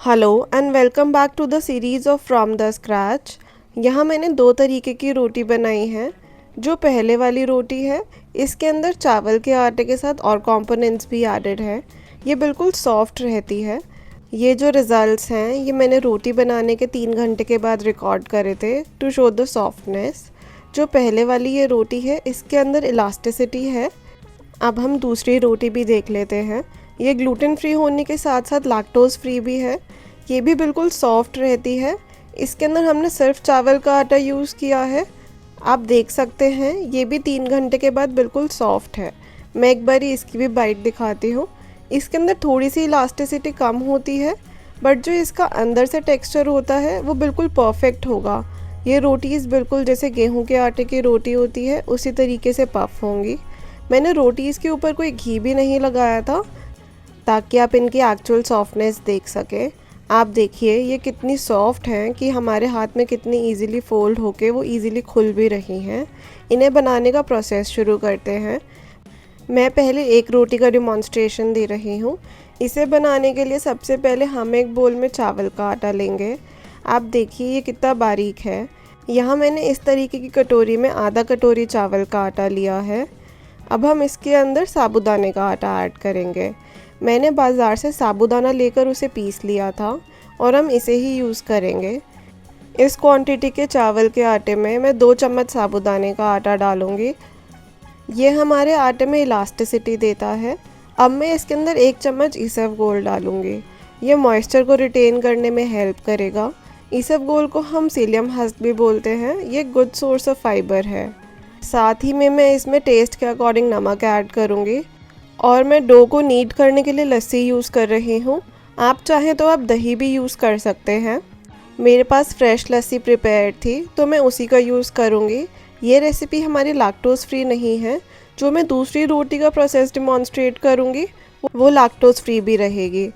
Hello and welcome back to the series of from the scratch. यहाँ मैंने दो तरीके की रोटी बनाई है। जो पहले वाली रोटी है, इसके अंदर चावल के आटे के साथ और कंपोनेंट्स भी एडेड है। ये बिल्कुल सॉफ्ट रहती है। ये जो रिज़ल्ट्स हैं, ये मैंने रोटी बनाने के 3 घंटे के बाद रिकॉर्ड करे थे टू शो द सॉफ्टनेस। जो पहले वाली ये रोटी है, इसके अंदर इलास्टिसिटी है। अब हम दूसरी रोटी भी देख लेते हैं। ये ग्लूटेन फ्री होने के साथ साथ लैक्टोज़ फ्री भी है। ये भी बिल्कुल सॉफ्ट रहती है। इसके अंदर हमने सिर्फ चावल का आटा यूज़ किया है। आप देख सकते हैं, ये भी 3 घंटे के बाद बिल्कुल सॉफ्ट है। मैं एक बारी इसकी भी बाइट दिखाती हूँ। इसके अंदर थोड़ी सी इलास्टिसिटी कम होती है, बट जो इसका अंदर से टेक्सचर होता है वो बिल्कुल परफेक्ट होगा। ये रोटीज़ बिल्कुल जैसे गेहूं के आटे की रोटी होती है, उसी तरीके से पफ होंगी। मैंने रोटीज़ के ऊपर कोई घी भी नहीं लगाया था, ताकि आप इनकी एक्चुअल सॉफ्टनेस देख सकें। आप देखिए ये कितनी सॉफ्ट हैं कि हमारे हाथ में कितनी इजीली फ़ोल्ड होके वो इजीली खुल भी रही हैं। इन्हें बनाने का प्रोसेस शुरू करते हैं। मैं पहले एक रोटी का डिमॉन्स्ट्रेशन दे रही हूँ। इसे बनाने के लिए सबसे पहले हम एक बोल में चावल का आटा लेंगे। आप देखिए ये कितना बारीक है। यहाँ मैंने इस तरीके की कटोरी में आधा कटोरी चावल का आटा लिया है। अब हम इसके अंदर साबूदाने का आटा ऐड करेंगे। मैंने बाज़ार से साबूदाना लेकर उसे पीस लिया था और हम इसे ही यूज़ करेंगे। इस क्वांटिटी के चावल के आटे में मैं 2 चम्मच साबूदाने का आटा डालूँगी। ये हमारे आटे में इलास्टिसिटी देता है। अब मैं इसके अंदर 1 चम्मच इसबगोल डालूँगी। ये मॉइस्चर को रिटेन करने में हेल्प करेगा। इसबगोल को हम सीलियम हस्क भी बोलते हैं। ये गुड सोर्स ऑफ फाइबर है। साथ ही में मैं इसमें टेस्ट के अकॉर्डिंग नमक ऐड करूँगी। और मैं डो को नीड करने के लिए लस्सी यूज़ कर रही हूँ। आप चाहें तो आप दही भी यूज़ कर सकते हैं। मेरे पास फ्रेश लस्सी प्रिपेयर्ड थी, तो मैं उसी का यूज़ करूँगी। ये रेसिपी हमारी लैक्टोज़ फ्री नहीं है। जो मैं दूसरी रोटी का प्रोसेस डिमॉन्स्ट्रेट करूँगी वो लैक्टोज़ फ्री भी रहेगी।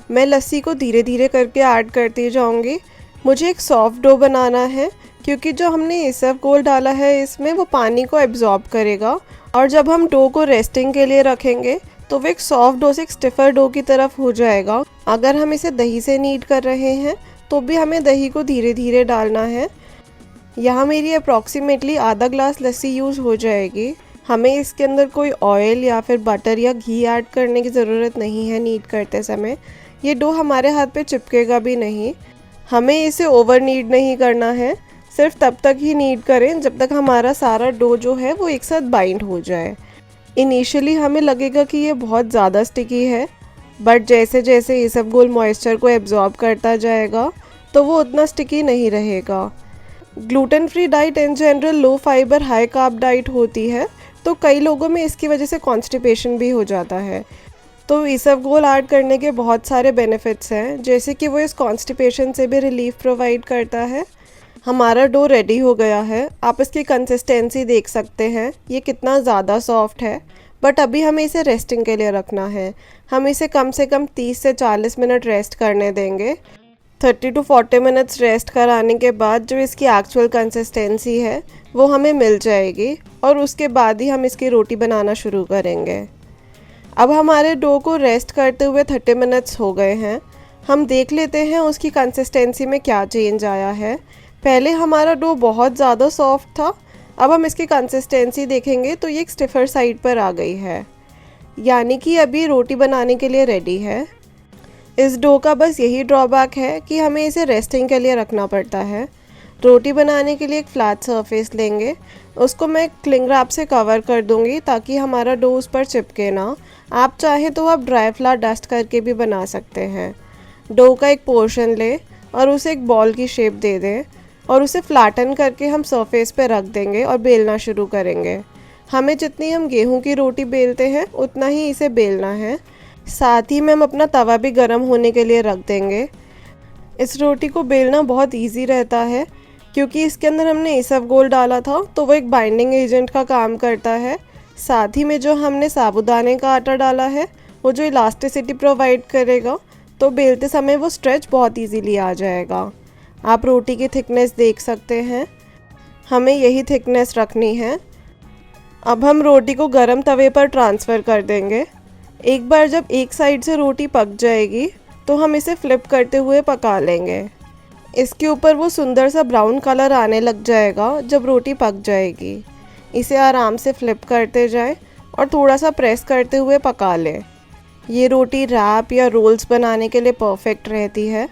मैं लस्सी को धीरे धीरे करके ऐड करती जाऊँगी। मुझे एक सॉफ्ट डो बनाना है, क्योंकि जो हमने इसबगोल डाला है इसमें वो पानी को एब्जॉर्ब करेगा। और जब हम डो को रेस्टिंग के लिए रखेंगे तो वो एक सॉफ्ट डो से एक स्टिफर डो की तरफ हो जाएगा। अगर हम इसे दही से नीड कर रहे हैं तो भी हमें दही को धीरे धीरे डालना है। यहाँ मेरी अप्रॉक्सीमेटली आधा ग्लास लस्सी यूज़ हो जाएगी। हमें इसके अंदर कोई ऑयल या फिर बटर या घी ऐड करने की ज़रूरत नहीं है नीड करते समय। ये डो हमारे हाथ पे चिपकेगा भी नहीं। हमें इसे ओवर नीड नहीं करना है। सिर्फ तब तक ही नीड करें जब तक हमारा सारा डो जो है वो एक साथ बाइंड हो जाए। इनिशियली हमें लगेगा कि ये बहुत ज़्यादा स्टिकी है, बट जैसे जैसे इसबगोल मॉइस्चर को एब्जॉर्ब करता जाएगा तो वो उतना स्टिकी नहीं रहेगा। Gluten free diet in general low fibre high carb diet होती है, तो कई लोगों में इसकी वजह से कॉन्स्टिपेशन भी हो जाता है। तो इसबगोल ऐड करने के बहुत सारे बेनिफिट्स हैं, जैसे कि वो इस कॉन्स्टिपेशन से भी रिलीफ प्रोवाइड करता है। हमारा डो रेडी हो गया है। आप इसकी कंसिस्टेंसी देख सकते हैं, ये कितना ज़्यादा सॉफ्ट है। बट अभी हमें इसे रेस्टिंग के लिए रखना है। हम इसे कम से कम 30 से 40 मिनट रेस्ट करने देंगे। 30 to 40 मिनट्स रेस्ट कराने के बाद जो इसकी एक्चुअल कंसिस्टेंसी है वो हमें मिल जाएगी, और उसके बाद ही हम इसकी रोटी बनाना शुरू करेंगे। अब हमारे डो को रेस्ट करते हुए 30 मिनट्स हो गए हैं। हम देख लेते हैं उसकी कंसिस्टेंसी में क्या चेंज आया है। पहले हमारा डो बहुत ज़्यादा सॉफ्ट था। अब हम इसकी कंसिस्टेंसी देखेंगे तो ये एक स्टिफर साइड पर आ गई है, यानी कि अभी रोटी बनाने के लिए रेडी है। इस डो का बस यही ड्रॉबैक है कि हमें इसे रेस्टिंग के लिए रखना पड़ता है। रोटी बनाने के लिए एक फ्लैट सरफेस लेंगे, उसको मैं क्लिंग रैप से कवर कर दूंगी ताकि हमारा डो उस पर चिपके ना। आप चाहें तो आप ड्राई फ्लावर डस्ट करके भी बना सकते हैं। डो का एक पोर्शन ले और उसे एक बॉल की शेप दे दें, और उसे फ्लैटन करके हम सरफेस पे रख देंगे और बेलना शुरू करेंगे। हमें जितनी हम गेहूं की रोटी बेलते हैं उतना ही इसे बेलना है। साथ ही में हम अपना तवा भी गर्म होने के लिए रख देंगे। इस रोटी को बेलना बहुत इजी रहता है, क्योंकि इसके अंदर हमने इसबगोल डाला था तो वो एक बाइंडिंग एजेंट का काम करता है। साथ ही में जो हमने साबूदाने का आटा डाला है वो जो इलास्टिसिटी प्रोवाइड करेगा, तो बेलते समय वो स्ट्रेच बहुत ईजीली आ जाएगा। आप रोटी की थिकनेस देख सकते हैं, हमें यही थिकनेस रखनी है। अब हम रोटी को गरम तवे पर ट्रांसफ़र कर देंगे। एक बार जब एक साइड से रोटी पक जाएगी तो हम इसे फ्लिप करते हुए पका लेंगे। इसके ऊपर वो सुंदर सा ब्राउन कलर आने लग जाएगा जब रोटी पक जाएगी। इसे आराम से फ्लिप करते जाएं और थोड़ा सा प्रेस करते हुए पका लें। ये रोटी रैप या रोल्स बनाने के लिए परफेक्ट रहती है।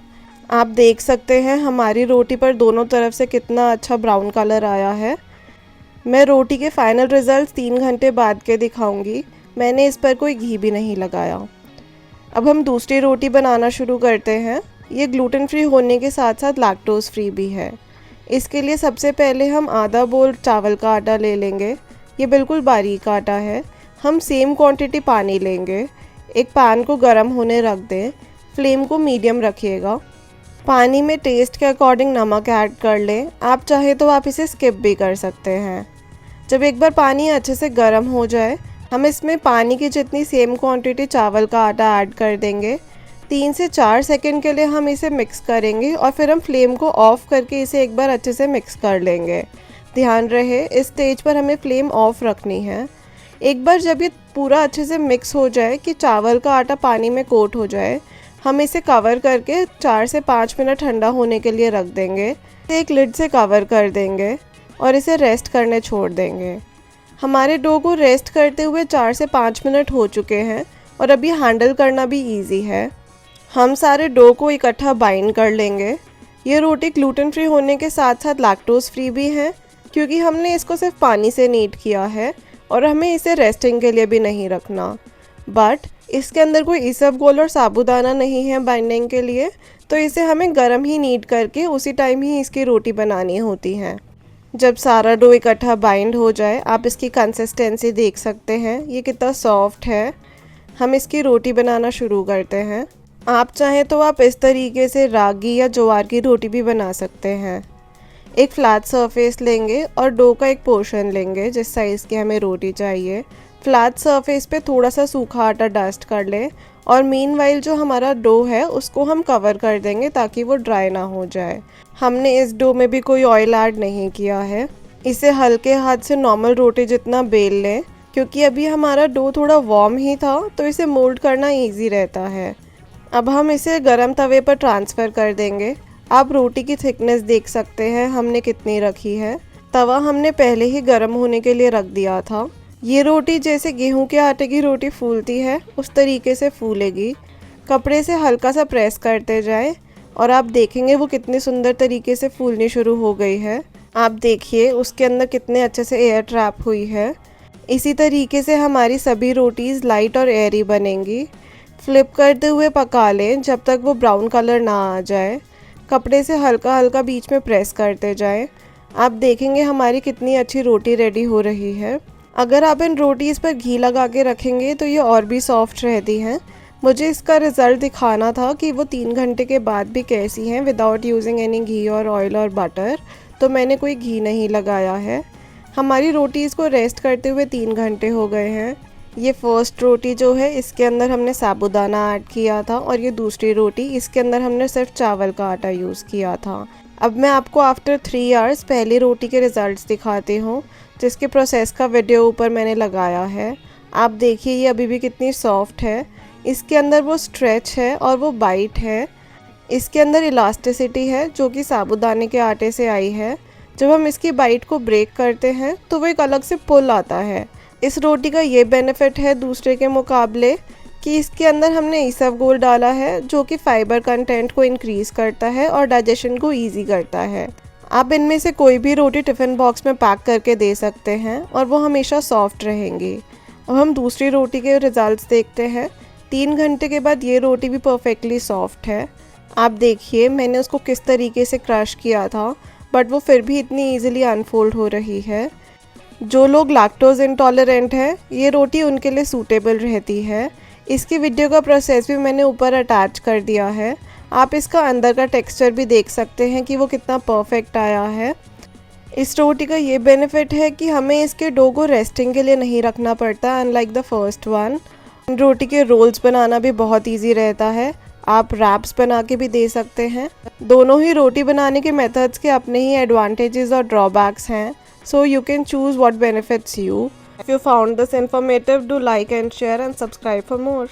आप देख सकते हैं हमारी रोटी पर दोनों तरफ से कितना अच्छा ब्राउन कलर आया है। मैं रोटी के फाइनल रिजल्ट्स 3 घंटे बाद के दिखाऊंगी। मैंने इस पर कोई घी भी नहीं लगाया। अब हम दूसरी रोटी बनाना शुरू करते हैं। ये ग्लूटेन फ्री होने के साथ साथ लैक्टोज फ्री भी है। इसके लिए सबसे पहले हम आधा बोल चावल का आटा ले लेंगे। ये बिल्कुल बारीक आटा है। हम सेम क्वांटिटी पानी लेंगे। एक पैन को गर्म होने रख दें। फ्लेम को मीडियम रखिएगा। पानी में टेस्ट के अकॉर्डिंग नमक ऐड कर लें। आप चाहे तो आप इसे स्किप भी कर सकते हैं। जब एक बार पानी अच्छे से गर्म हो जाए, हम इसमें पानी की जितनी सेम क्वांटिटी चावल का आटा ऐड कर देंगे। 3 से 4 सेकंड के लिए हम इसे मिक्स करेंगे और फिर हम फ्लेम को ऑफ़ करके इसे एक बार अच्छे से मिक्स कर लेंगे। ध्यान रहे इस स्टेज पर हमें फ्लेम ऑफ रखनी है। एक बार जब ये पूरा अच्छे से मिक्स हो जाए कि चावल का आटा पानी में कोट हो जाए, हम इसे कवर करके 4 से 5 मिनट ठंडा होने के लिए रख देंगे। एक लिड से कवर कर देंगे और इसे रेस्ट करने छोड़ देंगे। हमारे डो को रेस्ट करते हुए 4 से 5 मिनट हो चुके हैं और अब ये हैंडल करना भी इजी है। हम सारे डो को इकट्ठा बाइंड कर लेंगे। ये रोटी ग्लूटेन फ्री होने के साथ साथ लैक्टोज फ्री भी है, क्योंकि हमने इसको सिर्फ पानी से नीट किया है और हमें इसे रेस्टिंग के लिए भी नहीं रखना। बट इसके अंदर कोई इसबगोल और साबूदाना नहीं है बाइंडिंग के लिए, तो इसे हमें गर्म ही नीट करके उसी टाइम ही इसकी रोटी बनानी होती है। जब सारा डो इकट्ठा बाइंड हो जाए, आप इसकी कंसिस्टेंसी देख सकते हैं। ये कितना सॉफ्ट है। हम इसकी रोटी बनाना शुरू करते हैं। आप चाहें तो आप इस तरीके से रागी या ज्वार की रोटी भी बना सकते हैं। एक फ्लैट सरफेस लेंगे और डो का एक पोर्शन लेंगे जिस साइज़ की हमें रोटी चाहिए। फ्लैट सरफेस पे थोड़ा सा सूखा आटा डस्ट कर लें और मीनवाइल जो हमारा डो है उसको हम कवर कर देंगे ताकि वो ड्राई ना हो जाए। हमने इस डो में भी कोई ऑयल ऐड नहीं किया है। इसे हल्के हाथ से नॉर्मल रोटी जितना बेल लें, क्योंकि अभी हमारा डो थोड़ा वार्म ही था तो इसे मोल्ड करना ईजी रहता है। अब हम इसे गरम तवे पर ट्रांसफ़र कर देंगे। आप रोटी की थिकनेस देख सकते हैं हमने कितनी रखी है। तवा हमने पहले ही गर्म होने के लिए रख दिया था। ये रोटी जैसे गेहूं के आटे की रोटी फूलती है उस तरीके से फूलेगी। कपड़े से हल्का सा प्रेस करते जाएं और आप देखेंगे वो कितनी सुंदर तरीके से फूलनी शुरू हो गई है। आप देखिए उसके अंदर कितने अच्छे से एयर ट्रैप हुई है। इसी तरीके से हमारी सभी रोटीज़ लाइट और एयरी बनेंगी। फ्लिप करते हुए पका लें जब तक वो ब्राउन कलर ना आ जाए। कपड़े से हल्का हल्का बीच में प्रेस करते जाएं। आप देखेंगे हमारी कितनी अच्छी रोटी रेडी हो रही है। अगर आप इन रोटीज़ पर घी लगा के रखेंगे तो ये और भी सॉफ्ट रहती हैं। मुझे इसका रिज़ल्ट दिखाना था कि वो 3 घंटे के बाद भी कैसी हैं विदाउट यूजिंग एनी घी और ऑयल और बटर, तो मैंने कोई घी नहीं लगाया है। हमारी रोटीज़ को रेस्ट करते हुए 3 घंटे हो गए हैं। ये फर्स्ट रोटी जो है इसके अंदर हमने साबूदाना ऐड किया था और ये दूसरी रोटी इसके अंदर हमने सिर्फ चावल का आटा यूज़ किया था। अब मैं आपको आफ्टर 3 आवर्स पहली रोटी के रिज़ल्ट्स दिखाती हूँ, जिसके प्रोसेस का वीडियो ऊपर मैंने लगाया है। आप देखिए ये अभी भी कितनी सॉफ्ट है। इसके अंदर वो स्ट्रेच है और वो बाइट है। इसके अंदर इलास्टिसिटी है जो कि साबूदाने के आटे से आई है। जब हम इसकी बाइट को ब्रेक करते हैं तो वो एक अलग से पुल आता है। इस रोटी का ये बेनिफिट है दूसरे के मुकाबले कि इसके अंदर हमने इसबगोल डाला है जो कि फाइबर कंटेंट को इंक्रीज़ करता है और डाइजेशन को ईजी करता है। आप इनमें से कोई भी रोटी टिफ़िन बॉक्स में पैक करके दे सकते हैं और वो हमेशा सॉफ्ट रहेंगी। अब हम दूसरी रोटी के रिज़ल्ट्स देखते हैं। 3 घंटे के बाद ये रोटी भी परफेक्टली सॉफ्ट है। आप देखिए मैंने उसको किस तरीके से क्रश किया था, बट वो फिर भी इतनी ईजिली अनफोल्ड हो रही है। जो लोग लैक्टोज इंटॉलरेंट हैं ये रोटी उनके लिए सूटेबल रहती है। इसकी वीडियो का प्रोसेस भी मैंने ऊपर अटैच कर दिया है। आप इसका अंदर का टेक्सचर भी देख सकते हैं कि वो कितना परफेक्ट आया है। इस रोटी का ये बेनिफिट है कि हमें इसके डो को रेस्टिंग के लिए नहीं रखना पड़ता, अनलाइक द फर्स्ट वन। रोटी के रोल्स बनाना भी बहुत ईजी रहता है। आप रैप्स बना के भी दे सकते हैं। दोनों ही रोटी बनाने के मेथड्स के अपने ही एडवांटेजेस और ड्रॉबैक्स हैं, so you can choose what benefits you. If you found this informative, do like and share and subscribe for more.